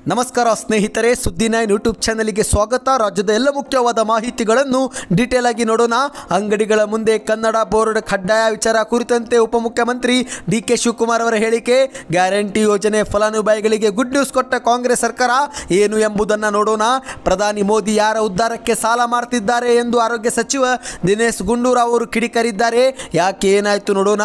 ನಮಸ್ಕಾರ ಸ್ನೇಹಿತರೆ, ಸುದ್ದಿ9 ಯೂಟ್ಯೂಬ್ ಚಾನಲ್ಗೆ ಸ್ವಾಗತ. ರಾಜ್ಯದ ಎಲ್ಲ ಮುಖ್ಯವಾದ ಮಾಹಿತಿಗಳನ್ನು ಡೀಟೇಲ್ ಆಗಿ ನೋಡೋಣ. ಅಂಗಡಿಗಳ ಮುಂದೆ ಕನ್ನಡ ಬೋರ್ಡ್ ಕಡ್ಡಾಯ ವಿಚಾರ ಕುರಿತಂತೆ ಉಪಮುಖ್ಯಮಂತ್ರಿ ಡಿ.ಕೆ. ಶಿವಕುಮಾರ್ ಅವರ ಹೇಳಿಕೆ. ಗ್ಯಾರಂಟಿ ಯೋಜನೆ ಫಲಾನುಭವಿಗಳಿಗೆ ಗುಡ್ ನ್ಯೂಸ್ ಕೊಟ್ಟ ಕಾಂಗ್ರೆಸ್ ಸರ್ಕಾರ ಏನು ಎಂಬುದನ್ನು ನೋಡೋಣ. ಪ್ರಧಾನಿ ಮೋದಿ ಯಾರ ಉದ್ಧಾರಕ್ಕೆ ಸಾಲ ಮಾಡ್ತಿದ್ದಾರೆ ಎಂದು ಆರೋಗ್ಯ ಸಚಿವ ದಿನೇಶ್ ಗುಂಡೂರಾವ್ ಅವರು ಕಿಡಿಕಾರಿದ್ದಾರೆ. ಯಾಕೆ, ಏನಾಯ್ತು ನೋಡೋಣ.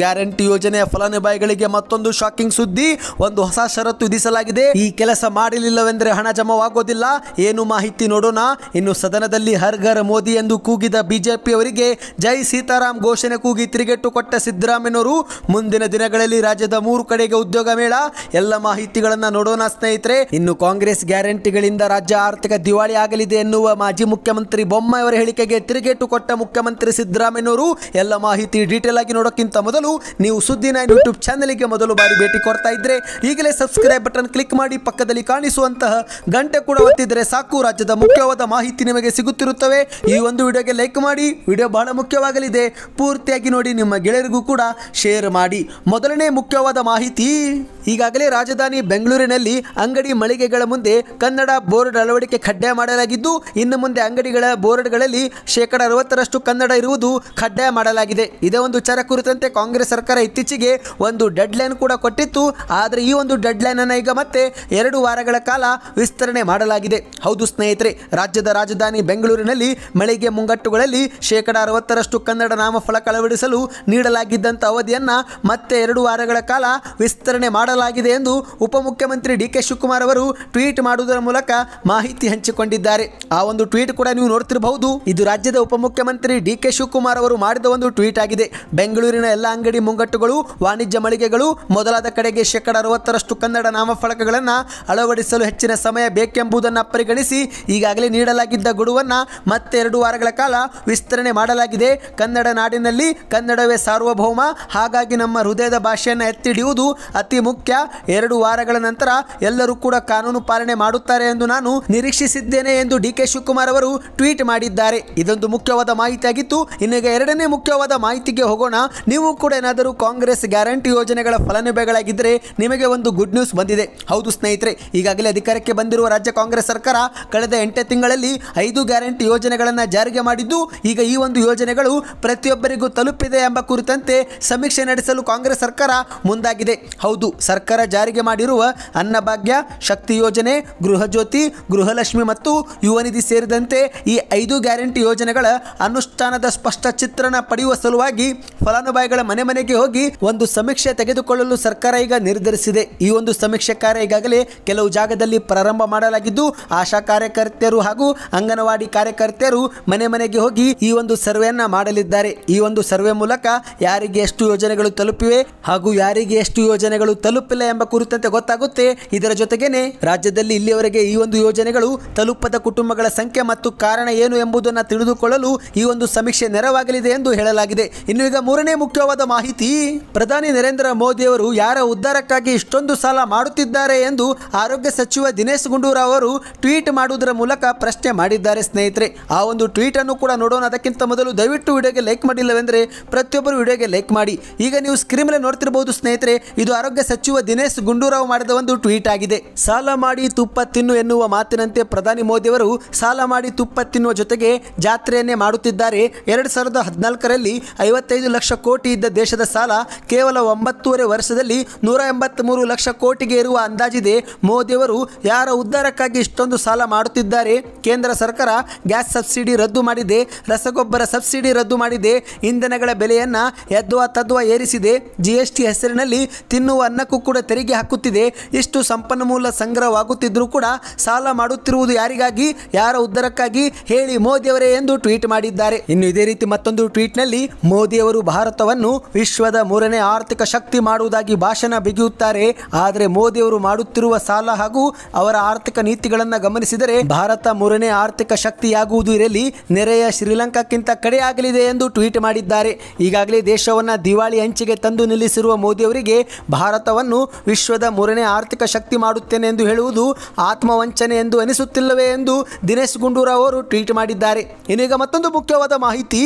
ಗ್ಯಾರಂಟಿ ಯೋಜನೆಯ ಫಲಾನುಭವಿಗಳಿಗೆ ಮತ್ತೊಂದು ಶಾಕಿಂಗ್ ಸುದ್ದಿ. ಒಂದು ಹೊಸ ಷರತ್ತು ವಿಧಿಸಲಾಗಿದೆ. ಈ ಕೆಲಸ ಮಾಡಲಿಲ್ಲವೆಂದರೆ ಹಣ ಜಮಾವಾಗೋದಿಲ್ಲ. ಏನು ಮಾಹಿತಿ ನೋಡೋಣ. ಇನ್ನು ಸದನದಲ್ಲಿ ಹರ್ ಘರ್ ಮೋದಿ ಎಂದು ಕೂಗಿದ ಬಿಜೆಪಿ ಅವರಿಗೆ ಜೈ ಸೀತಾರಾಮ್ ಘೋಷಣೆ ಕೂಗಿ ತಿರುಗೇಟು ಕೊಟ್ಟ ಸಿದ್ದರಾಮಯ್ಯನವರು ಮುಂದಿನ ದಿನಗಳಲ್ಲಿ ರಾಜ್ಯದ 3 ಕಡೆಗೆ ಉದ್ಯೋಗ ಮೇಳ. ಎಲ್ಲ ಮಾಹಿತಿಗಳನ್ನು ನೋಡೋಣ ಸ್ನೇಹಿತರೆ. ಇನ್ನು ಕಾಂಗ್ರೆಸ್ ಗ್ಯಾರಂಟಿಗಳಿಂದ ರಾಜ್ಯ ಆರ್ಥಿಕ ದಿವಾಳಿ ಆಗಲಿದೆ ಎನ್ನುವ ಮಾಜಿ ಮುಖ್ಯಮಂತ್ರಿ ಬೊಮ್ಮಾಯಿ ಅವರ ಹೇಳಿಕೆಗೆ ತಿರುಗೇಟು ಕೊಟ್ಟ ಮುಖ್ಯಮಂತ್ರಿ ಸಿದ್ದರಾಮಯ್ಯನವರು. ಎಲ್ಲ ಮಾಹಿತಿ ಡೀಟೇಲ್ ಆಗಿ ನೋಡೋಕ್ಕಿಂತ ಮೊದಲು ನೀವು ಸುದ್ದಿ9 ಯೂಟ್ಯೂಬ್ ಚಾನಲ್ಗೆ ಮೊದಲು ಬಾರಿ ಭೇಟಿ ಕೊಡ್ತಾ ಇದ್ರೆ ಈಗಲೇ ಸಬ್ಸ್ಕ್ರೈಬ್ ಬಟನ್ ಕ್ಲಿಕ್ ಮಾಡಿ ಪಕ್ಕದಲ್ಲಿ ಕಾಣಿಸುವಂತಹ ಗಂಟೆ ಕೂಡ ಒತ್ತಿದರೆ ಸಾಕು. ರಾಜ್ಯದ ಮುಖ್ಯವಾದ ಮಾಹಿತಿ ನಿಮಗೆ ಸಿಗುತ್ತಿರುತ್ತವೆ. ಈ ಒಂದು ವಿಡಿಯೋಗೆ ಲೈಕ್ ಮಾಡಿ. ವಿಡಿಯೋ ಬಹಳ ಮುಖ್ಯವಾಗಲಿದೆ, ಪೂರ್ತಿಯಾಗಿ ನೋಡಿ. ನಿಮ್ಮ ಗೆಳೆಯರಿಗೂ ಕೂಡ ಶೇರ್ ಮಾಡಿ. ಮೊದಲನೇ ಮುಖ್ಯವಾದ ಮಾಹಿತಿ. ಈಗಾಗಲೇ ರಾಜಧಾನಿ ಬೆಂಗಳೂರಿನಲ್ಲಿ ಅಂಗಡಿ ಮಳಿಗೆಗಳ ಮುಂದೆ ಕನ್ನಡ ಬೋರ್ಡ್ ಅಳವಡಿಕೆ ಕಡ್ಡಾಯ ಮಾಡಲಾಗಿದ್ದು, ಇನ್ನು ಮುಂದೆ ಅಂಗಡಿಗಳ ಬೋರ್ಡ್ಗಳಲ್ಲಿ 60% ಕನ್ನಡ ಇರುವುದು ಕಡ್ಡಾಯ ಮಾಡಲಾಗಿದೆ. ಇದೇ ಒಂದು ವಿಚಾರ ಕುರಿತಂತೆ ಕಾಂಗ್ರೆಸ್ ಸರ್ಕಾರ ಇತ್ತೀಚೆಗೆ ಒಂದು ಡೆಡ್ ಲೈನ್ ಕೂಡ ಕೊಟ್ಟಿತ್ತು. ಆದರೆ ಈ ಒಂದು ಡೆಡ್ ಲೈನ್ ಅನ್ನು ಈಗ ಮತ್ತೆ 2 ವಾರಗಳ ಕಾಲ ವಿಸ್ತರಣೆ ಮಾಡಲಾಗಿದೆ. ಹೌದು ಸ್ನೇಹಿತರೆ, ರಾಜ್ಯದ ರಾಜಧಾನಿ ಬೆಂಗಳೂರಿನಲ್ಲಿ ಮಳಿಗೆ ಮುಂಗಟ್ಟುಗಳಲ್ಲಿ 60% ಕನ್ನಡ ನಾಮಫಲಕ ಅಳವಡಿಸಲು ನೀಡಲಾಗಿದ್ದಂಥ ಅವಧಿಯನ್ನು ಮತ್ತೆ 2 ವಾರಗಳ ಕಾಲ ವಿಸ್ತರಣೆ ಮಾಡಲಾಗಿದೆ ಎಂದು ಉಪಮುಖ್ಯಮಂತ್ರಿ ಡಿ.ಕೆ. ಶಿವಕುಮಾರ್ ಅವರು ಟ್ವೀಟ್ ಮಾಡುವುದರ ಮೂಲಕ ಮಾಹಿತಿ ಹಂಚಿಕೊಂಡಿದ್ದಾರೆ. ಆ ಒಂದು ಟ್ವೀಟ್ ಕೂಡ ನೀವು ನೋಡ್ತಿರಬಹುದು. ಇದು ರಾಜ್ಯದ ಉಪಮುಖ್ಯಮಂತ್ರಿ ಡಿ.ಕೆ. ಶಿವಕುಮಾರ್ ಅವರು ಮಾಡಿದ ಒಂದು ಟ್ವೀಟ್ ಆಗಿದೆ. ಬೆಂಗಳೂರಿನ ಎಲ್ಲ ಅಂಗಡಿ ಮುಂಗಟ್ಟುಗಳು, ವಾಣಿಜ್ಯ ಮಳಿಗೆಗಳು ಮೊದಲಾದ ಕಡೆಗೆ 60% ಕನ್ನಡ ನಾಮಫಲಕಗಳನ್ನು ಅಳವಡಿಸಲು ಹೆಚ್ಚಿನ ಸಮಯ ಬೇಕೆಂಬುದನ್ನು ಪರಿಗಣಿಸಿ ಈಗಾಗಲೇ ನೀಡಲಾಗಿದ್ದ ಗಡುವನ್ನು ಮತ್ತೆ 2 ವಾರಗಳ ಕಾಲ ವಿಸ್ತರಣೆ ಮಾಡಲಾಗಿದೆ. ಕನ್ನಡ ನಾಡಿನಲ್ಲಿ ಕನ್ನಡವೇ ಸಾರ್ವಭೌಮ, ಹಾಗಾಗಿ ನಮ್ಮ ಹೃದಯದ ಭಾಷೆಯನ್ನು ಎತ್ತಿ ಹಿಡಿಯುವುದು ಅತಿ ಮುಖ್ಯ. 2 ವಾರಗಳ ನಂತರ ಎಲ್ಲರೂ ಕೂಡ ಕಾನೂನು ಪಾಲನೆ ಮಾಡುತ್ತಾರೆ ಎಂದು ನಾನು ನಿರೀಕ್ಷಿಸಿದ್ದೇನೆ ಎಂದು ಡಿ.ಕೆ. ಶಿವಕುಮಾರ್ ಅವರು ಟ್ವೀಟ್ ಮಾಡಿದ್ದಾರೆ. ಇದೊಂದು ಮುಖ್ಯವಾದ ಮಾಹಿತಿಯಾಗಿತ್ತು. ಇನ್ನೀಗ ಎರಡನೇ ಮುಖ್ಯವಾದ ಮಾಹಿತಿಗೆ ಹೋಗೋಣ. ನೀವು ಕೂಡ ಏನಾದರೂ ಕಾಂಗ್ರೆಸ್ ಗ್ಯಾರಂಟಿ ಯೋಜನೆಗಳ ಫಲಾನುಭವಿಗಳಾಗಿದ್ದರೆ ನಿಮಗೆ ಒಂದು ಗುಡ್ ನ್ಯೂಸ್ ಬಂದಿದೆ. ಹೌದು ಸ್ನೇಹಿತರೆ, ಈಗಾಗಲೇ ಅಧಿಕಾರಕ್ಕೆ ಬಂದಿರುವ ರಾಜ್ಯ ಕಾಂಗ್ರೆಸ್ ಸರ್ಕಾರ ಕಳೆದ 8 ತಿಂಗಳಲ್ಲಿ 5 ಗ್ಯಾರಂಟಿ ಯೋಜನೆಗಳನ್ನು ಜಾರಿಗೆ ಮಾಡಿದ್ದು, ಈಗ ಈ ಒಂದು ಯೋಜನೆಗಳು ಪ್ರತಿಯೊಬ್ಬರಿಗೂ ತಲುಪಿದೆ ಎಂಬ ಕುರಿತಂತೆ ಸಮೀಕ್ಷೆ ನಡೆಸಲು ಕಾಂಗ್ರೆಸ್ ಸರ್ಕಾರ ಮುಂದಾಗಿದೆ. ಹೌದು, ಸರ್ಕಾರ ಜಾರಿಗೆ ಮಾಡಿರುವ ಅನ್ನಭಾಗ್ಯ, ಶಕ್ತಿ ಯೋಜನೆ, ಗೃಹ ಜ್ಯೋತಿ, ಗೃಹಲಕ್ಷ್ಮಿ ಮತ್ತು ಯುವ ನಿಧಿ ಸೇರಿದಂತೆ ಈ 5 ಗ್ಯಾರಂಟಿ ಯೋಜನೆಗಳ ಅನುಷ್ಠಾನದ ಸ್ಪಷ್ಟ ಚಿತ್ರಣ ಪಡೆಯುವ ಸಲುವಾಗಿ ಫಲಾನುಭವಿಗಳ ಮನೆಗೆ ಹೋಗಿ ಒಂದು ಸಮೀಕ್ಷೆ ತೆಗೆದುಕೊಳ್ಳಲು ಸರ್ಕಾರ ಈಗ ನಿರ್ಧರಿಸಿದೆ. ಈ ಒಂದು ಸಮೀಕ್ಷೆ ಕಾರ್ಯ ಈಗಾಗಲೇ ಕೆಲವು ಜಾಗದಲ್ಲಿ ಪ್ರಾರಂಭ ಮಾಡಲಾಗಿದ್ದು, ಆಶಾ ಕಾರ್ಯಕರ್ತೆಯರು ಹಾಗೂ ಅಂಗನವಾಡಿ ಕಾರ್ಯಕರ್ತೆಯರು ಮನೆಗೆ ಹೋಗಿ ಈ ಒಂದು ಸರ್ವೆಯನ್ನ ಮಾಡಲಿದ್ದಾರೆ. ಈ ಒಂದು ಸರ್ವೆ ಮೂಲಕ ಯಾರಿಗೆ ಎಷ್ಟು ಯೋಜನೆಗಳು ತಲುಪಿವೆ ಹಾಗೂ ಯಾರಿಗೆ ಎಷ್ಟು ಯೋಜನೆಗಳು ತಲುಪಿಲ್ಲ ಎಂಬ ಕುರಿತಂತೆ ಗೊತ್ತಾಗುತ್ತೆ. ಇದರ ಜೊತೆಗೇನೆ ರಾಜ್ಯದಲ್ಲಿ ಇಲ್ಲಿಯವರೆಗೆ ಈ ಒಂದು ಯೋಜನೆಗಳು ತಲುಪದ ಕುಟುಂಬಗಳ ಸಂಖ್ಯೆ ಮತ್ತು ಕಾರಣ ಏನು ಎಂಬುದನ್ನು ತಿಳಿದುಕೊಳ್ಳಲು ಈ ಒಂದು ಸಮೀಕ್ಷೆ ನೆರವಾಗಲಿದೆ ಎಂದು ಹೇಳಲಾಗಿದೆ. ಇನ್ನು ಈಗ ಮೂರನೇ ಮುಖ್ಯವಾದ ಮಾಹಿತಿ. ಪ್ರಧಾನಿ ನರೇಂದ್ರ ಮೋದಿ ಅವರು ಯಾರ ಉದ್ಧಾರಕ್ಕಾಗಿ ಇಷ್ಟೊಂದು ಸಾಲ ಮಾಡುತ್ತಿದ್ದಾರೆ ಎಂದು ಆರೋಗ್ಯ ಸಚಿವ ದಿನೇಶ್ ಗುಂಡೂರಾವ್ ಅವರು ಟ್ವೀಟ್ ಮಾಡುವುದರ ಮೂಲಕ ಪ್ರಶ್ನೆ ಮಾಡಿದ್ದಾರೆ ಸ್ನೇಹಿತರೆ. ಆ ಒಂದು ಟ್ವೀಟ್ ಅನ್ನು ಕೂಡ ನೋಡೋಣ. ಅದಕ್ಕಿಂತ ಮೊದಲು ದಯವಿಟ್ಟು ವಿಡಿಯೋಗೆ ಲೈಕ್ ಮಾಡಿಲ್ಲವೆಂದರೆ ಪ್ರತಿಯೊಬ್ಬರು ವಿಡಿಯೋಗೆ ಲೈಕ್ ಮಾಡಿ. ಈಗ ನೀವು ಸ್ಕ್ರೀನ್ ಮೇಲೆ ನೋಡ್ತಿರಬಹುದು ಸ್ನೇಹಿತರೆ, ಇದು ಆರೋಗ್ಯ ಸಚಿವ ದಿನೇಶ್ ಗುಂಡೂರಾವ್ ಮಾಡಿದ ಒಂದು ಟ್ವೀಟ್ ಆಗಿದೆ. ಸಾಲ ಮಾಡಿ ತುಪ್ಪ ತಿನ್ನು ಎನ್ನುವ ಮಾತಿನಂತೆ ಪ್ರಧಾನಿ ಮೋದಿ ಅವರು ಸಾಲ ಮಾಡಿ ತುಪ್ಪ ತಿನ್ನುವ ಜೊತೆಗೆ ಜಾತ್ರೆಯನ್ನೇ ಮಾಡುತ್ತಿದ್ದಾರೆ. 2014ರಲ್ಲಿ 55 ಲಕ್ಷ ಕೋಟಿ ಇದ್ದ ದೇಶದ ಸಾಲ ಕೇವಲ 9.5 ವರ್ಷದಲ್ಲಿ 183 ಲಕ್ಷ ಕೋಟಿಗೆ ಇರುವ ಅಂದಾಜಿದೆ. ಮೋದಿಯವರು ಯಾರ ಉದ್ಧಾರಕ್ಕಾಗಿ ಇಷ್ಟೊಂದು ಸಾಲ ಮಾಡುತ್ತಿದ್ದಾರೆ? ಕೇಂದ್ರ ಸರ್ಕಾರ ಗ್ಯಾಸ್ ಸಬ್ಸಿಡಿ ರದ್ದು ಮಾಡಿದೆ, ರಸಗೊಬ್ಬರ ಸಬ್ಸಿಡಿ ರದ್ದು ಮಾಡಿದೆ, ಇಂಧನಗಳ ಬೆಲೆಯನ್ನು ಯದ್ವಾ ತದ್ವಾ ಏರಿಸಿದೆ, GST ಹೆಸರಿನಲ್ಲಿ ತಿನ್ನುವ ಅನ್ನಕ್ಕೂ ಕೂಡ ತೆರಿಗೆ ಹಾಕುತ್ತಿದೆ. ಇಷ್ಟು ಸಂಪನ್ಮೂಲ ಸಂಗ್ರಹವಾಗುತ್ತಿದ್ದರೂ ಕೂಡ ಸಾಲ ಮಾಡುತ್ತಿರುವುದು ಯಾರಿಗಾಗಿ, ಯಾರ ಉದ್ಧಾರಕ್ಕಾಗಿ ಹೇಳಿ ಮೋದಿಯವರೇ ಎಂದು ಟ್ವೀಟ್ ಮಾಡಿದ್ದಾರೆ. ಇನ್ನು ಇದೇ ರೀತಿ ಮತ್ತೊಂದು ಟ್ವೀಟ್ನಲ್ಲಿ ಮೋದಿಯವರು ಭಾರತವನ್ನು ವಿಶ್ವದ 3ನೇ ಆರ್ಥಿಕ ಶಕ್ತಿ ಮಾಡುವುದಾಗಿ ಭಾಷಣ ಬಿಗಿಯುತ್ತಾರೆ. ಆದರೆ ಮೋದಿಯವರು ಮಾಡುತ್ತಿರುವ ಸಾಲ ಹಾಗೂ ಅವರ ಆರ್ಥಿಕ ನೀತಿಗಳನ್ನು ಗಮನಿಸಿದರೆ ಭಾರತ 3ನೇ ಆರ್ಥಿಕ ಶಕ್ತಿಯಾಗುವುದು ಇರಲಿ, ನೆರೆಯ ಶ್ರೀಲಂಕಾಕ್ಕಿಂತ ಕಡೆಯಾಗಲಿದೆ ಎಂದು ಟ್ವೀಟ್ ಮಾಡಿದ್ದಾರೆ. ಈಗಾಗಲೇ ದೇಶವನ್ನು ದಿವಾಳಿ ಅಂಚಿಗೆ ತಂದು ನಿಲ್ಲಿಸಿರುವ ಮೋದಿಯವರಿಗೆ ಭಾರತವನ್ನು ವಿಶ್ವದ 3ನೇ ಆರ್ಥಿಕ ಶಕ್ತಿ ಮಾಡುತ್ತೇನೆ ಎಂದು ಹೇಳುವುದು ಆತ್ಮವಂಚನೆ ಎಂದು ಅನಿಸುತ್ತಿಲ್ಲವೇ ಎಂದು ದಿನೇಶ್ ಗುಂಡೂರಾವ್ ಅವರು ಟ್ವೀಟ್ ಮಾಡಿದ್ದಾರೆ. ಇನ್ನೀಗ ಮತ್ತೊಂದು ಮುಖ್ಯವಾದ ಮಾಹಿತಿ.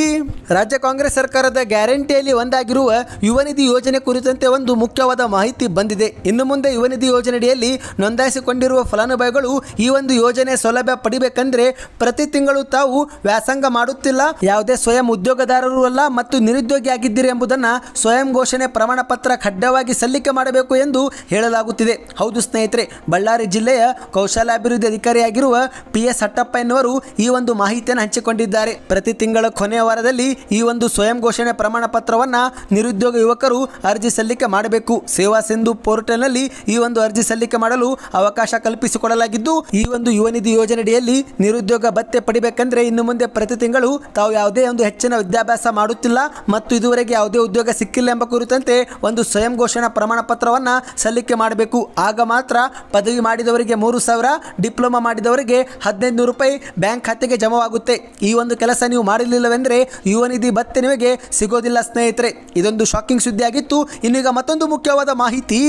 ರಾಜ್ಯ ಕಾಂಗ್ರೆಸ್ ಸರ್ಕಾರದ ಗ್ಯಾರಂಟಿಯಲ್ಲಿ ಒಂದಾಗಿರುವ ಯುವ ನಿಧಿ ಯೋಜನೆ ಕುರಿತಂತೆ ಒಂದು ಮುಖ್ಯವಾದ ಮಾಹಿತಿ ಬಂದಿದೆ. ಇನ್ನು ಮುಂದೆ ಯುವ ನಿಧಿ ಯೋಜನೆಯಡಿಯಲ್ಲಿ ನೋಂದಾಯಿಸಿಕೊಂಡಿರುವ ಫಲಾನುಭವಿಗಳು ಈ ಒಂದು ಯೋಜನೆ ಸೌಲಭ್ಯ ಪಡಿಬೇಕಂದ್ರೆ ಪ್ರತಿ ತಿಂಗಳು ತಾವು ವ್ಯಾಸಂಗ ಮಾಡುತ್ತಿಲ್ಲ, ಯಾವುದೇ ಸ್ವಯಂ ಉದ್ಯೋಗದಾರರು ಅಲ್ಲ ಮತ್ತು ನಿರುದ್ಯೋಗಿ ಆಗಿದ್ದೀರಿ ಎಂಬುದನ್ನು ಸ್ವಯಂ ಘೋಷಣೆ ಪ್ರಮಾಣ ಪತ್ರ ಕಡ್ಡಾಯವಾಗಿ ಸಲ್ಲಿಕೆ ಮಾಡಬೇಕು ಎಂದು ಹೇಳಲಾಗುತ್ತಿದೆ. ಹೌದು ಸ್ನೇಹಿತರೆ, ಬಳ್ಳಾರಿ ಜಿಲ್ಲೆಯ ಕೌಶಲ್ಯಾಭಿವೃದ್ಧಿ ಅಧಿಕಾರಿಯಾಗಿರುವ PS ಹಟ್ಟಪ್ಪ ಎನ್ನುವರು ಈ ಒಂದು ಮಾಹಿತಿಯನ್ನು ಹಂಚಿಕೊಂಡಿದ್ದಾರೆ. ಪ್ರತಿ ತಿಂಗಳ ಕೊನೆಯ ವಾರದಲ್ಲಿ ಈ ಒಂದು ಸ್ವಯಂ ಘೋಷಣೆ ಪ್ರಮಾಣ ಪತ್ರವನ್ನ ನಿರುದ್ಯೋಗ ಯುವಕರು ಅರ್ಜಿ ಸಲ್ಲಿಕೆ ಮಾಡಬೇಕು. ಸೇವಾ ಸಿಂಧು ಪೋರ್ಟಲ್ನಲ್ಲಿ ಈ ಒಂದು ಅರ್ಜಿ ಸಲ್ಲಿಕೆ ಮಾಡಲು ಅವಕಾಶ ಕಲ್ಪಿಸಿಕೊಡಲಾಗಿದ್ದು, ಈ ಒಂದು ಯುವ ನಿಧಿ ಯೋಜನೆಯಡಿಯಲ್ಲಿ ನಿರುದ್ಯೋಗ ಭತ್ಯೆ ಪಡಿಬೇಕಂದ್ರೆ ಇನ್ನು ಮುಂದೆ ಪ್ರತಿ ತಿಂಗಳು ತಾವು ಯಾವುದೇ ಒಂದು ಹೆಚ್ಚಿನ ವಿದ್ಯಾಭ್ಯಾಸ ಮಾಡುತ್ತಿಲ್ಲ ಮತ್ತು ಇದುವರೆಗೆ ಯಾವುದೇ ಉದ್ಯೋಗ ಸಿಕ್ಕಿಲ್ಲ ಎಂಬ ಕುರಿತಂತೆ ಒಂದು ಸ್ವಯಂ ಘೋಷಣಾ ಪ್ರಮಾಣ ಪತ್ರವನ್ನ ಸಲ್ಲಿಕೆ ಮಾಡಬೇಕು. ಆಗ ಮಾತ್ರ ಪದವಿ ಮಾಡಿದವರಿಗೆ 3,000, ಡಿಪ್ಲೊಮಾ ಮಾಡಿದವರಿಗೆ 1,500 ರೂಪಾಯಿ ಬ್ಯಾಂಕ್ ಖಾತೆಗೆ ಜಮಾವಾಗುತ್ತೆ. ಈ ಒಂದು ಕೆಲಸ ನೀವು ಮಾಡಲಿಲ್ಲವೆಂದರೆ ಯುವ ನಿಧಿ ಭತ್ಯೆ ನಿಮಗೆ ಸಿಗೋದಿಲ್ಲ ಸ್ನೇಹಿತರೆ. ಇದೊಂದು ಶಾಕಿಂಗ್ ಸುದ್ದಿ ಆಗಿತ್ತು. ಇನ್ನೀಗ ಮತ್ತೊಂದು ಮುಖ್ಯವಾದ ಮಾಹಿತಿ.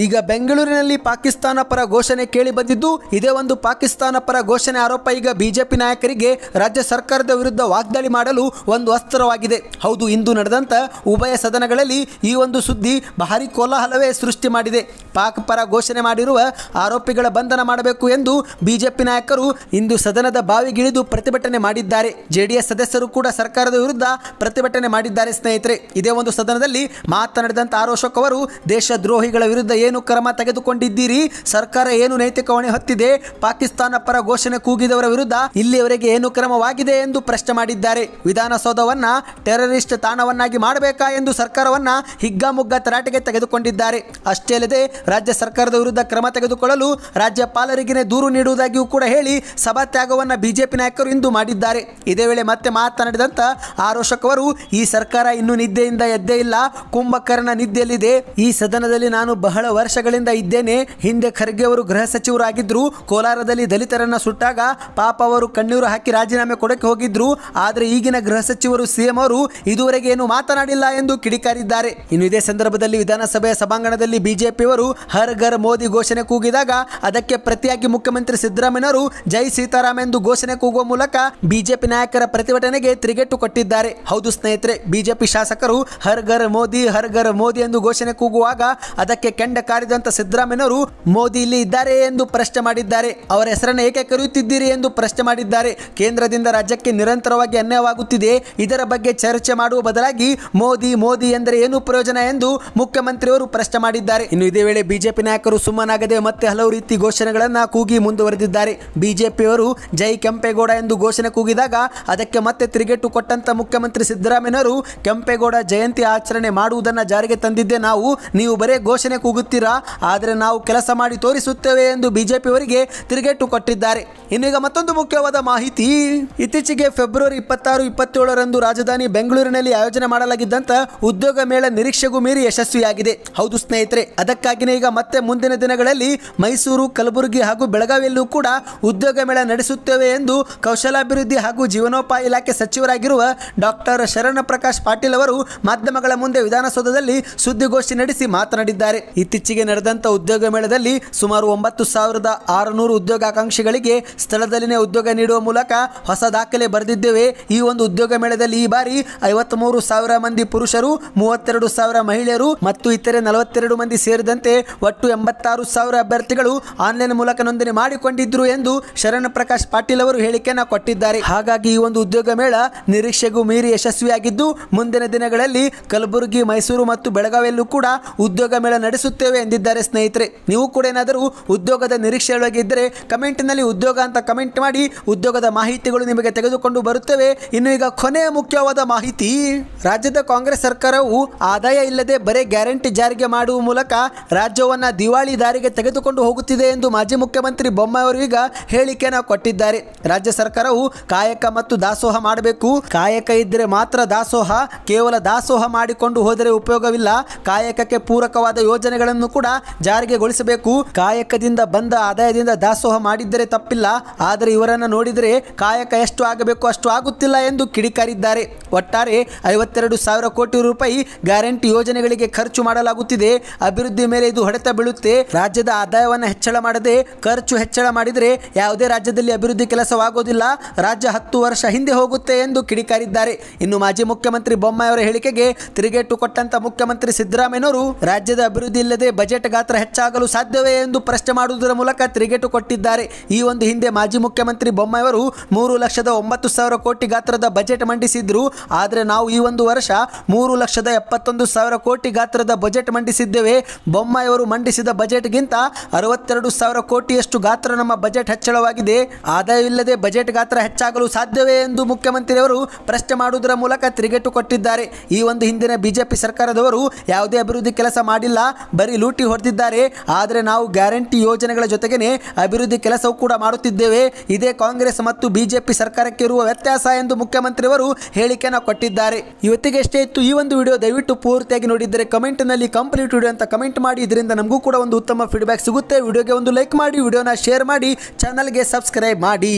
ಈಗ ಬೆಂಗಳೂರಿನಲ್ಲಿ ಪಾಕಿಸ್ತಾನ ಪರ ಘೋಷಣೆ ಕೇಳಿ ಬಂದಿದ್ದು, ಇದೇ ಒಂದು ಪಾಕಿಸ್ತಾನ ಪರ ಘೋಷಣೆ ಆರೋಪ ಈಗ ಬಿಜೆಪಿ ನಾಯಕರಿಗೆ ರಾಜ್ಯ ಸರ್ಕಾರದ ವಿರುದ್ಧ ವಾಗ್ದಾಳಿ ಮಾಡಲು ಒಂದು ಅಸ್ತ್ರವಾಗಿದೆ. ಹೌದು, ಇಂದು ನಡೆದಂತ ಉಭಯ ಸದನಗಳಲ್ಲಿ ಈ ಒಂದು ಸುದ್ದಿ ಭಾರಿ ಕೋಲಾಹಲವೇ ಸೃಷ್ಟಿ ಮಾಡಿದೆ. ಪಾಕ್ ಪರ ಘೋಷಣೆ ಮಾಡಿರುವ ಆರೋಪಿಗಳ ಬಂಧನ ಮಾಡಬೇಕು ಎಂದು ಬಿಜೆಪಿ ನಾಯಕರು ಇಂದು ಸದನದ ಬಾವಿಗಿಳಿದು ಪ್ರತಿಭಟನೆ ಮಾಡಿದ್ದಾರೆ. ಜೆಡಿಎಸ್ ಸದಸ್ಯರು ಕೂಡ ಸರ್ಕಾರದ ವಿರುದ್ಧ ಪ್ರತಿಭಟನೆ ಮಾಡಿದ್ದಾರೆ ಸ್ನೇಹಿತರೆ. ಇದೇ ಒಂದು ಸದನದಲ್ಲಿ ಮಾತನಾಡಿದಂತ ಆರೋಶಕ್ ಅವರು, ದೇಶದ್ರೋಹಿಗಳ ವಿರುದ್ಧ ಏನು ಕ್ರಮ ತೆಗೆದುಕೊಂಡಿದ್ದೀರಿ? ಸರ್ಕಾರ ಏನು ನೈತಿಕ ಹೊಣೆ ಹೊತ್ತಿದೆ? ಪಾಕಿಸ್ತಾನ ಪರ ಘೋಷಣೆ ಕೂಗಿದವರ ವಿರುದ್ಧ ಇಲ್ಲಿಯವರೆಗೆ ಏನು ಕ್ರಮವಾಗಿದೆ ಎಂದು ಪ್ರಶ್ನೆ ಮಾಡಿದ್ದಾರೆ. ವಿಧಾನಸೌಧವನ್ನ ಟೆರರಿಸ್ಟ್ ತಾಣವನ್ನಾಗಿ ಮಾಡಬೇಕಾ ಎಂದು ಸರ್ಕಾರವನ್ನ ಹಿಗ್ಗಾಮುಗ್ಗಾ ತರಾಟೆಗೆ ತೆಗೆದುಕೊಂಡಿದ್ದಾರೆ. ಅಷ್ಟೇ ಅಲ್ಲದೆ ರಾಜ್ಯ ಸರ್ಕಾರದ ವಿರುದ್ಧ ಕ್ರಮ ತೆಗೆದುಕೊಳ್ಳಲು ರಾಜ್ಯಪಾಲರಿಗೆ ದೂರು ನೀಡುವುದಾಗಿಯೂ ಕೂಡ ಹೇಳಿ ಸಭಾತ್ಯಾಗವನ್ನು ಬಿಜೆಪಿ ನಾಯಕರು ಇಂದು ಮಾಡಿದ್ದಾರೆ. ಇದೇ ವೇಳೆ ಮತ್ತೆ ಮಾತನಾಡಿದಂತ ಆರೋಶಕ್ ಅವರು, ಈ ಸರ್ಕಾರ ಇನ್ನೂ ನಿದ್ದೆಯಿಂದ ಎದ್ದೇ ಇಲ್ಲ, ಕುಂಭಕರ್ಣ ನಿದ್ದೆಯಲ್ಲಿದೆ. ಈ ಸದನದಲ್ಲಿ ನಾನು ಬಹಳ ವರ್ಷಗಳಿಂದ ಇದ್ದೇನೆ. ಹಿಂದೆ ಖರ್ಗೆ ಅವರು ಗೃಹ ಸಚಿವರಾಗಿದ್ರು. ಕೋಲಾರದಲ್ಲಿ ದಲಿತರನ್ನ ಸುಟ್ಟಾಗ ಪಾಪ ಅವರು ಕಣ್ಣೀರು ಹಾಕಿ ರಾಜೀನಾಮೆ ಕೊಡಕ್ಕೆ ಹೋಗಿದ್ರು. ಆದರೆ ಈಗಿನ ಗೃಹ ಸಚಿವರು ಸಿಎಂ ಅವರು ಇದುವರೆಗೆ ಏನು ಮಾತನಾಡಿಲ್ಲ ಎಂದು ಕಿಡಿಕಾರಿದ್ದಾರೆ. ಇನ್ನು ಇದೇ ಸಂದರ್ಭದಲ್ಲಿ ವಿಧಾನಸಭೆಯ ಸಭಾಂಗಣದಲ್ಲಿ ಬಿಜೆಪಿಯವರು ಹರ್ ಘರ್ ಮೋದಿ ಘೋಷಣೆ ಕೂಗಿದಾಗ ಅದಕ್ಕೆ ಪ್ರತಿಯಾಗಿ ಮುಖ್ಯಮಂತ್ರಿ ಸಿದ್ದರಾಮಯ್ಯನವರು ಜೈ ಸೀತಾರಾಮ್ ಎಂದು ಘೋಷಣೆ ಕೂಗುವ ಮೂಲಕ ಬಿಜೆಪಿ ನಾಯಕರ ಪ್ರತಿಭಟನೆಗೆ ತಿರುಗೇಟು ಕೊಟ್ಟಿದ್ದಾರೆ. ಹೌದು ಸ್ನೇಹಿತರೆ, ಬಿಜೆಪಿ ಶಾಸಕರು ಹರ್ ಘರ್ ಮೋದಿ ಎಂದು ಘೋಷಣೆ ಕೂಗುವಾಗ ಅದಕ್ಕೆ ಕೆಂಡ ಕಾರಿದಂತ ಸಿದ್ದರಾಮಯ್ಯನವರು ಮೋದಿ ಇಲ್ಲಿ ಇದ್ದಾರೆ ಎಂದು ಪ್ರಶ್ನೆ ಮಾಡಿದ್ದಾರೆ. ಅವರ ಹೆಸರನ್ನು ಏಕೆ ಕರೆಯುತ್ತಿದ್ದೀರಿ ಎಂದು ಪ್ರಶ್ನೆ ಮಾಡಿದ್ದಾರೆ. ಕೇಂದ್ರದಿಂದ ರಾಜ್ಯಕ್ಕೆ ನಿರಂತರವಾಗಿ ಅನ್ಯಾಯವಾಗುತ್ತಿದೆ. ಇದರ ಬಗ್ಗೆ ಚರ್ಚೆ ಮಾಡುವ ಬದಲಾಗಿ ಮೋದಿ ಎಂದರೆ ಏನು ಪ್ರಯೋಜನ ಎಂದು ಮುಖ್ಯಮಂತ್ರಿಯವರು ಪ್ರಶ್ನೆ ಮಾಡಿದ್ದಾರೆ. ಇನ್ನು ಇದೇ ವೇಳೆ ಬಿಜೆಪಿ ನಾಯಕರು ಸುಮ್ಮನಾಗದೆ ಮತ್ತೆ ಹಲವು ರೀತಿ ಘೋಷಣೆಗಳನ್ನ ಕೂಗಿ ಮುಂದುವರೆದಿದ್ದಾರೆ. ಬಿಜೆಪಿಯವರು ಜೈ ಕೆಂಪೇಗೌಡ ಎಂದು ಘೋಷಣೆ ಕೂಗಿದಾಗ ಅದಕ್ಕೆ ಮತ್ತೆ ತಿರುಗೇಟು ಕೊಟ್ಟಂತ ಮುಖ್ಯಮಂತ್ರಿ ಸಿದ್ದರಾಮಯ್ಯನವರು, ಕೆಂಪೇಗೌಡ ಜಯಂತಿ ಆಚರಣೆ ಮಾಡುವುದನ್ನು ಜಾರಿಗೆ ತಂದಿದ್ದೆ ನಾವು, ನೀವು ಬರೇ ಘೋಷಣೆ ಕೂಗುತ್ತೀರಾ, ಆದರೆ ನಾವು ಕೆಲಸ ಮಾಡಿ ತೋರಿಸುತ್ತೇವೆ ಎಂದು ಬಿಜೆಪಿಯವರಿಗೆ ತಿರುಗೇಟು ಕೊಟ್ಟಿದ್ದಾರೆ. ಇನ್ನೀಗ ಮತ್ತೊಂದು ಮುಖ್ಯವಾದ ಮಾಹಿತಿ. ಇತ್ತೀಚೆಗೆ ಫೆಬ್ರವರಿ 26, 27ರಂದು ರಾಜಧಾನಿ ಬೆಂಗಳೂರಿನಲ್ಲಿ ಆಯೋಜನೆ ಮಾಡಲಾಗಿದ್ದಂತ ಉದ್ಯೋಗ ಮೇಳ ನಿರೀಕ್ಷೆಗೂ ಮೀರಿ ಯಶಸ್ವಿಯಾಗಿದೆ. ಹೌದು ಸ್ನೇಹಿತರೆ, ಅದಕ್ಕಾಗಿಯೇ ಈಗ ಮತ್ತೆ ಮುಂದಿನ ದಿನಗಳಲ್ಲಿ ಮೈಸೂರು, ಕಲಬುರಗಿ ಹಾಗೂ ಬೆಳಗಾವಿಯಲ್ಲೂ ಕೂಡ ಉದ್ಯೋಗ ಮೇಳ ನಡೆಸುತ್ತೇವೆ ಎಂದು ಕೌಶಲ್ಯಾಭಿವೃದ್ಧಿ ಹಾಗೂ ಜೀವನೋಪಾಯ ಇಲಾಖೆ ಸಚಿವರಾಗಿರುವ ಡಾಕ್ಟರ್ ಶರಣ ಪ್ರಕಾಶ್ ಪಾಟೀಲ್ ಅವರು ಮಾಧ್ಯಮಗಳ ಮುಂದೆ ವಿಧಾನಸೌಧದಲ್ಲಿ ಸುದ್ದಿಗೋಷ್ಠಿ ನಡೆಸಿ ಮಾತನಾಡಿದ್ದಾರೆ. ಇತ್ತೀಚೆಗೆ ನಡೆದಂತ ಉದ್ಯೋಗ ಮೇಳದಲ್ಲಿ ಸುಮಾರು 9,600 ಉದ್ಯೋಗಾಕಾಂಕ್ಷಿಗಳಿಗೆ ಸ್ಥಳದಲ್ಲಿನೇ ಉದ್ಯೋಗ ನೀಡುವ ಮೂಲಕ ಹೊಸ ದಾಖಲೆ ಬರೆದಿದ್ದೇವೆ. ಈ ಒಂದು ಉದ್ಯೋಗ ಮೇಳದಲ್ಲಿ ಈ ಬಾರಿ 53,000 ಮಂದಿ ಪುರುಷರು, 32,000 ಮಹಿಳೆಯರು ಮತ್ತು ಇತರೆ 42 ಮಂದಿ ಸೇರಿದಂತೆ ಒಟ್ಟು 86,000 ಅಭ್ಯರ್ಥಿಗಳು ಆನ್ಲೈನ್ ಮೂಲಕ ನೋಂದಣಿ ಮಾಡಿಕೊಂಡಿದ್ರು ಎಂದು ಶರಣ ಪ್ರಕಾಶ್ ಪಾಟೀಲ್ ಅವರು ಹೇಳಿಕೆಯನ್ನು ಕೊಟ್ಟಿದ್ದಾರೆ. ಹಾಗಾಗಿ ಈ ಒಂದು ಉದ್ಯೋಗ ಮೇಳ ನಿರೀಕ್ಷೆಗೂ ಮೀರಿ ಯಶಸ್ವಿಯಾಗಿದ್ದು, ಮುಂದಿನ ದಿನಗಳಲ್ಲಿ ಕಲಬುರಗಿ, ಮೈಸೂರು ಮತ್ತು ಬೆಳಗಾವಿಯಲ್ಲೂ ಕೂಡ ಉದ್ಯೋಗ ಮೇಳ ನಡೆಸುತ್ತೇವೆ ಎಂದಿದ್ದಾರೆ. ಸ್ನೇಹಿತರೆ, ನೀವು ಕೂಡ ಏನಾದರೂ ಉದ್ಯೋಗದ ನಿರೀಕ್ಷೆಯೊಳಗಿದ್ದರೆ ಕಮೆಂಟ್ನಲ್ಲಿ ಉದ್ಯೋಗ ಅಂತ ಕಮೆಂಟ್ ಮಾಡಿ. ಉದ್ಯೋಗದ ಮಾಹಿತಿಗಳು ನಿಮಗೆ ತೆಗೆದುಕೊಂಡು ಬರುತ್ತೇವೆ. ಇನ್ನು ಈಗ ಕೊನೆಯ ಮುಖ್ಯವಾದ ಮಾಹಿತಿ. ರಾಜ್ಯದ ಕಾಂಗ್ರೆಸ್ ಸರ್ಕಾರವು ಆದಾಯ ಇಲ್ಲದೆ ಬರೇ ಗ್ಯಾರಂಟಿ ಜಾರಿಗೆ ಮಾಡುವ ಮೂಲಕ ರಾಜ್ಯವನ್ನ ದಿವಾಳಿ ದಾರಿಗೆ ತೆಗೆದುಕೊಂಡು ಹೋಗುತ್ತಿದೆ ಎಂದು ಮಾಜಿ ಮುಖ್ಯಮಂತ್ರಿ ಬೊಮ್ಮಾಯಿ ಅವರು ಈಗ ಹೇಳಿಕೆಯನ್ನು ಕೊಟ್ಟಿದ್ದಾರೆ. ರಾಜ್ಯ ಸರ್ಕಾರವು ಕಾಯಕ ಮತ್ತು ದಾಸೋಹ ಮಾಡಬೇಕು. ಕಾಯಕ ಇದ್ದರೆ ಮಾತ್ರ ದಾಸೋಹ. ಕೇವಲ ದಾಸೋಹ ಮಾಡಿಕೊಂಡು ಹೋದರೆ ಉಪಯೋಗವಿಲ್ಲ. ಕಾಯಕಕ್ಕೆ ಪೂರಕವಾದ ಯೋಜನೆಗಳನ್ನು ಕೂಡ ಜಾರಿಗೆಗೊಳಿಸಬೇಕು. ಕಾಯಕದಿಂದ ಬಂದ ಆದಾಯದಿಂದ ದಾಸೋಹ ಮಾಡಿದ್ದರೆ ತಪ್ಪಿಲ್ಲ. ಆದರೆ ಇವರನ್ನು ನೋಡಿದರೆ ಕಾಯಕ ಎಷ್ಟು ಆಗಬೇಕು ಅಷ್ಟು ಆಗುತ್ತಿಲ್ಲ ಎಂದು ಕಿಡಿಕಾರಿದ್ದಾರೆ. ಒಟ್ಟಾರೆ 52,000 ಕೋಟಿ ರೂಪಾಯಿ ಗ್ಯಾರಂಟಿ ಯೋಜನೆಗಳಿಗೆ ಖರ್ಚು ಮಾಡಲಾಗುತ್ತಿದೆ. ಅಭಿವೃದ್ಧಿ ಮೇಲೆ ಇದು ಹೊಡೆತ ಬೀಳುತ್ತೆ. ರಾಜ್ಯದ ಆದಾಯವನ್ನು ಹೆಚ್ಚಳ ಮಾಡದೆ ಖರ್ಚು ಹೆಚ್ಚಳ ಮಾಡಿದರೆ ಯಾವುದೇ ರಾಜ್ಯದಲ್ಲಿ ಅಭಿವೃದ್ಧಿ ಕೆಲಸವಾಗೋದಿಲ್ಲ. ರಾಜ್ಯ 10 ವರ್ಷ ಹಿಂದೆ ಹೋಗುತ್ತೆ ಎಂದು ಕಿಡಿಕಾರಿದ್ದಾರೆ. ಇನ್ನು ಮಾಜಿ ಮುಖ್ಯಮಂತ್ರಿ ಬೊಮ್ಮಾಯಿ ಅವರ ಹೇಳಿಕೆಗೆ ತಿರುಗೇಟು ಕೊಟ್ಟಂತ ಮುಖ್ಯಮಂತ್ರಿ ಸಿದ್ದರಾಮಯ್ಯನವರು, ರಾಜ್ಯದ ಅಭಿವೃದ್ಧಿ ಇಲ್ಲದೆ ಬಜೆಟ್ ಗಾತ್ರ ಹೆಚ್ಚಾಗಲು ಸಾಧ್ಯವೇ ಸಾಧ್ಯವೇ ಎಂದು ಪ್ರಶ್ನೆ ಮಾಡುವುದರ ಮೂಲಕ ತಿರುಗೇಟು ಕೊಟ್ಟಿದ್ದಾರೆ. ಈ ಒಂದು ಹಿಂದೆ ಮಾಜಿ ಮುಖ್ಯಮಂತ್ರಿ ಬೊಮ್ಮಾಯಿಯವರು 3,09,000 ಕೋಟಿ ಗಾತ್ರದ ಬಜೆಟ್ ಮಂಡಿಸಿದ್ರು. ಆದರೆ ನಾವು ಈ ಒಂದು ವರ್ಷ 3,71,000 ಕೋಟಿ ಗಾತ್ರದ ಬಜೆಟ್ ಮಂಡಿಸಿದ್ದೇವೆ. ಬೊಮ್ಮಾಯಿಯವರು ಮಂಡಿಸಿದ ಬಜೆಟ್ಗಿಂತ 62,000 ಕೋಟಿಯಷ್ಟು ಗಾತ್ರ ನಮ್ಮ ಬಜೆಟ್ ಹೆಚ್ಚಳವಾಗಿದೆ. ಆದಾಯವಿಲ್ಲದೆ ಬಜೆಟ್ ಗಾತ್ರ ಹೆಚ್ಚಾಗಲು ಸಾಧ್ಯವೇ ಎಂದು ಮುಖ್ಯಮಂತ್ರಿಯವರು ಪ್ರಶ್ನೆ ಮಾಡುವುದರ ಮೂಲಕ ತಿರುಗೇಟು ಕೊಟ್ಟಿದ್ದಾರೆ. ಈ ಒಂದು ಹಿಂದಿನ ಬಿಜೆಪಿ ಸರ್ಕಾರದವರು ಯಾವುದೇ ಅಭಿವೃದ್ಧಿ ಕೆಲಸ ಮಾಡಿಲ್ಲ, ಬರೀ ಲೂಟಿ ಹೊಡೆದಿದ್ದಾರೆ. ಆದರೆ ನಾವು ಗ್ಯಾರಂಟಿ ಯೋಜನೆಗಳ ಜೊತೆಗೇನೆ ಅಭಿವೃದ್ಧಿ ಕೆಲಸವೂ ಕೂಡ ಮಾಡುತ್ತಿದ್ದೇವೆ. ಇದೇ ಕಾಂಗ್ರೆಸ್ ಮತ್ತು ಬಿಜೆಪಿ ಸರ್ಕಾರಕ್ಕೆ ಇರುವ ವ್ಯತ್ಯಾಸ ಎಂದು ಮುಖ್ಯಮಂತ್ರಿಯವರು ಹೇಳಿಕೆಯನ್ನು ಕೊಟ್ಟಿದ್ದಾರೆ. ಇವತ್ತಿಗೆ ಎಷ್ಟೇ ಇತ್ತು ಈ ಒಂದು ವಿಡಿಯೋ. ದಯವಿಟ್ಟು ಪೂರ್ತಿಯಾಗಿ ನೋಡಿದರೆ ಕಮೆಂಟ್ನಲ್ಲಿ ಕಂಪ್ಲೀಟ್ ವಿಡಿಯೋ ಅಂತ ಕಮೆಂಟ್ ಮಾಡಿ. ಇದರಿಂದ ನಮಗೂ ಕೂಡ ಒಂದು ಉತ್ತಮ ಫೀಡ್ಬ್ಯಾಕ್ ಸಿಗುತ್ತೆ. ವಿಡಿಯೋಗೆ ಒಂದು ಲೈಕ್ ಮಾಡಿ, ವಿಡಿಯೋನ ಶೇರ್ ಮಾಡಿ, ಚಾನಲ್ಗೆ ಸಬ್ಸ್ಕ್ರೈಬ್ ಮಾಡಿ.